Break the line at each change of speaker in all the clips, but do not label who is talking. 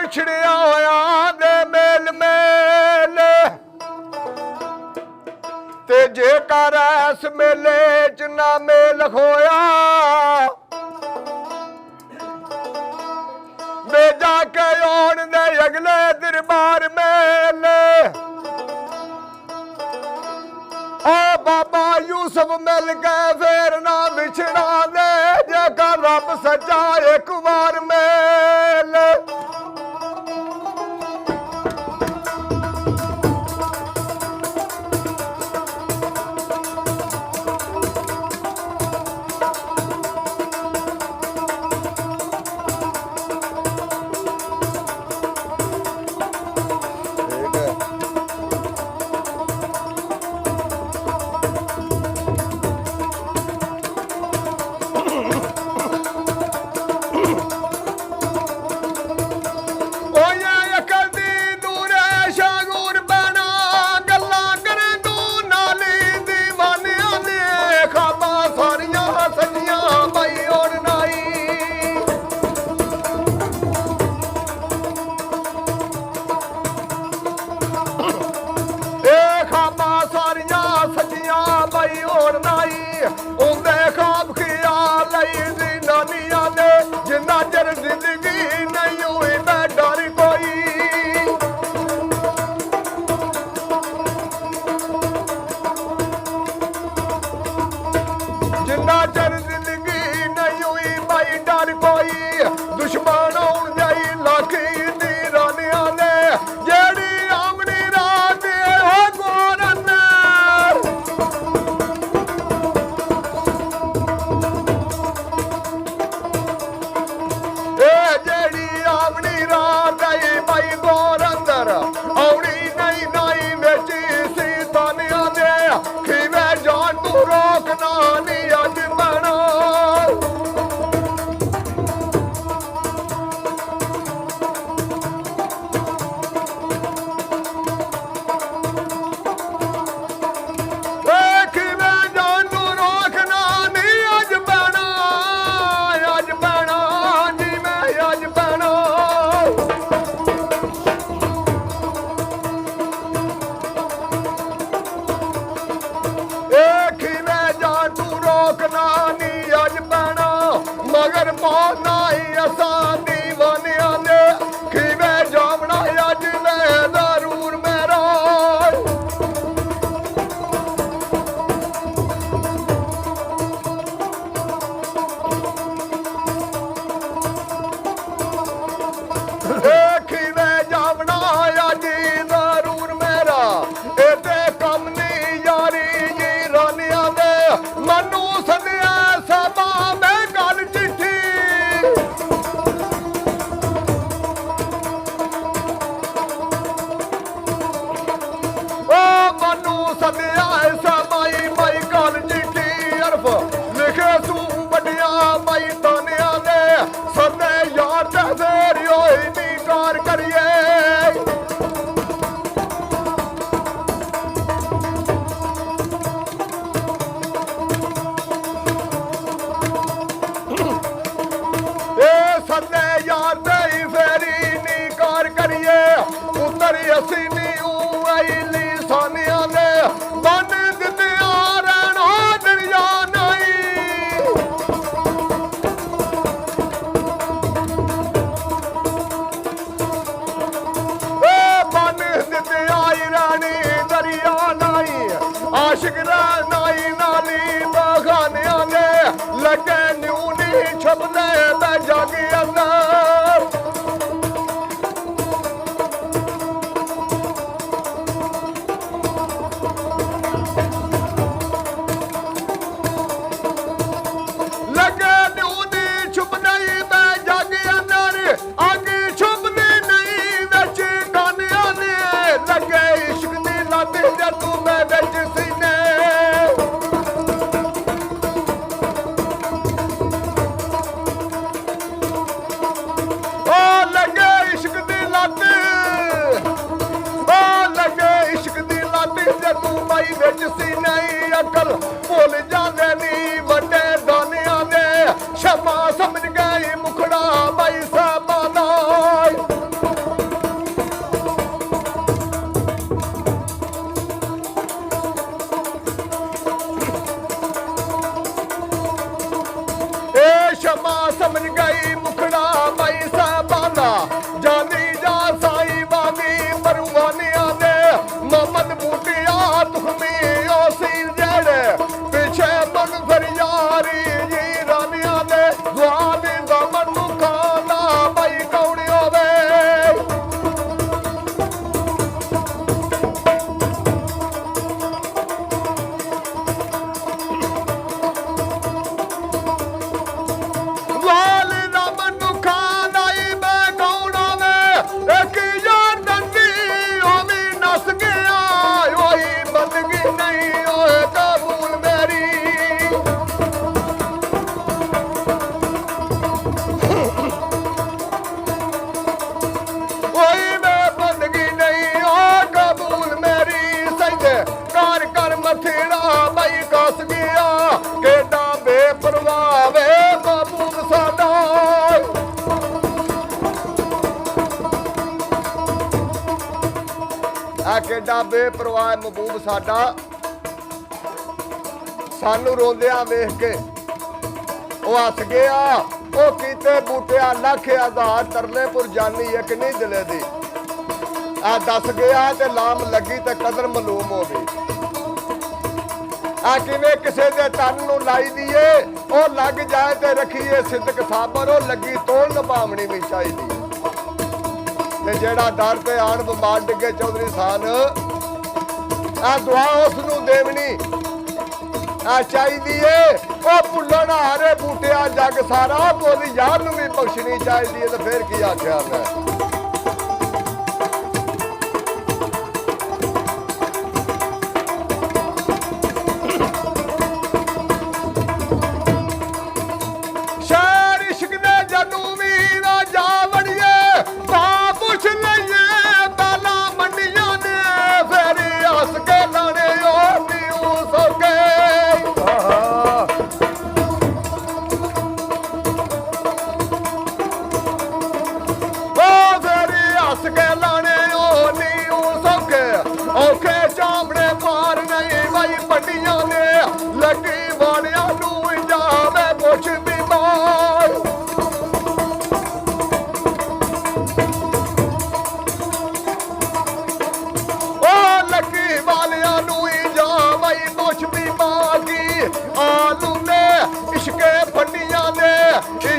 ਵਿਛੜਿਆ ਹੋਇਆ ਦੇ ਮੇਲ ਮੇਲ ਤੇ ਜੇਕਰ ਇਸ ਮੇਲੇ ਚ ਨਾ ਮੇਲ ਹੋਇਆ ਵੇ ਜਾ ਕੇ ਆਉਣ ਦੇ ਅਗਲੇ ਦਰਬਾਰ ਮੇਲ ਆ ਬਾਬਾ ਯੂਸਫ ਮਿਲ ਕੇ ਫੇਰ ਨਾ ਵਿਛੜਾ ਦੇ ਜੇਕਰ ਰੱਬ ਸੱਚਾ ਇੱਕ ਵਾਰ ਮੇਲ समझ गई मुखड़ा मई साहबाना जानी जा साई बानी मरुवानिया दे मोहम्मद बूटिया तुखमी ओ सील जेड़े पीछे मन फिर यारी जी रानिया दे दुआनी दामन मुखाना मई कौड़ियों दे केडा बेपरवाह महबूब साडा सानू रोंदिया वेख के ओ हस गया ओ कीते बूटिया लख आधार तरलेपुर जानी एक नहीं दिले दी आ दस गया ते लाम लगी ते कदर मालूम हो गई आ किवें किसे दे तन नूं लाई दीए ओ लग जाए ते रखीए सिद्दक साबर ओ लगी तोड़ निभावनी भी चाहिदी जेड़ा डर ते आन बमार डिगे चौधरी सान आ दुआ उसनू देवनी आ चाहिदी है ओ भुल्लण हारे बूटिया जग सारा बोली यार नू भी बख्शनी चाहिदी है तो फिर की आख्या मैं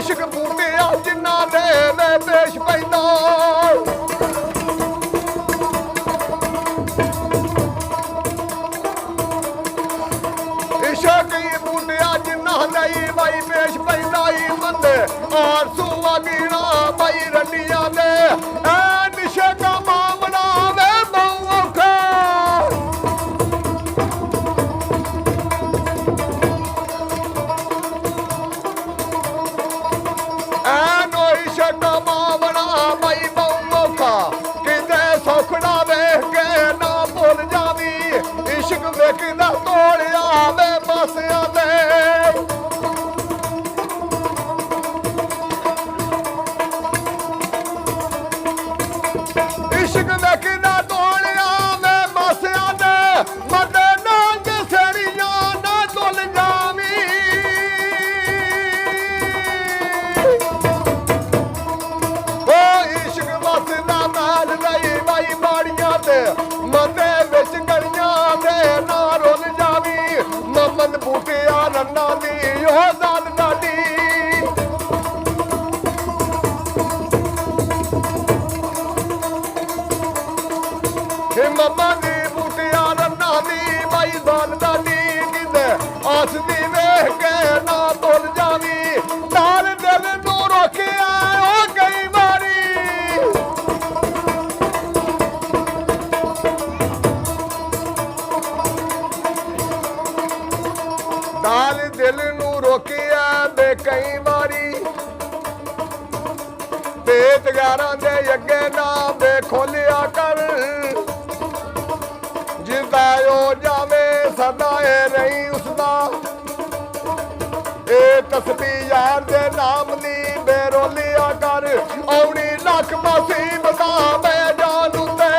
इश्क बूटिया जिन्ना दे मैं पेश पैदा इश्क बूटिया जिन्ना दई भाई पेश पैदा बंदे और सुआ गिना भाई रंडिया दे निशे का मामला वे मौखा सौखड़ा वेख के ना भुल जावी इश्क वेखदा तोड़िया वे पासिया दे इश्क वेखदा तोड़िया वे पासिया दे मते नांग सेड़िया ना भुल जावी ओ इश्क वसदा मैल नहीं भाई बाड़ियां ते मते विच गलियां ते ना रुल जावी मोहम्मद बूटिया रन्ना दी ओ जान डाडी मोहम्मद बूटिया रन्ना दी भाई जान डाडी किते आस दी वेख के ना भुल जावी तार दिल नू रोकिया ओ कई बारी दाल दिल नू रोकिया बे कई बारी पेट गारा दे अगे ना बे खोलिया कर जिदा ओ जावे सदा रही उसदा ए तस्बी यार दे नाम दी बेरोलिया कर औनी लख मुसीबता बे जान उते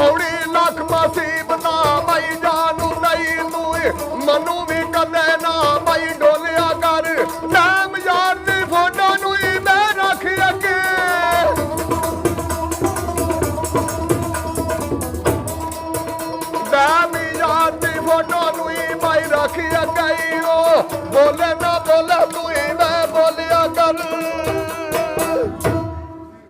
औनी लख मुसीबत ਬੋਲੇ ਨਾ ਬੋਲੇ ਤੂੰ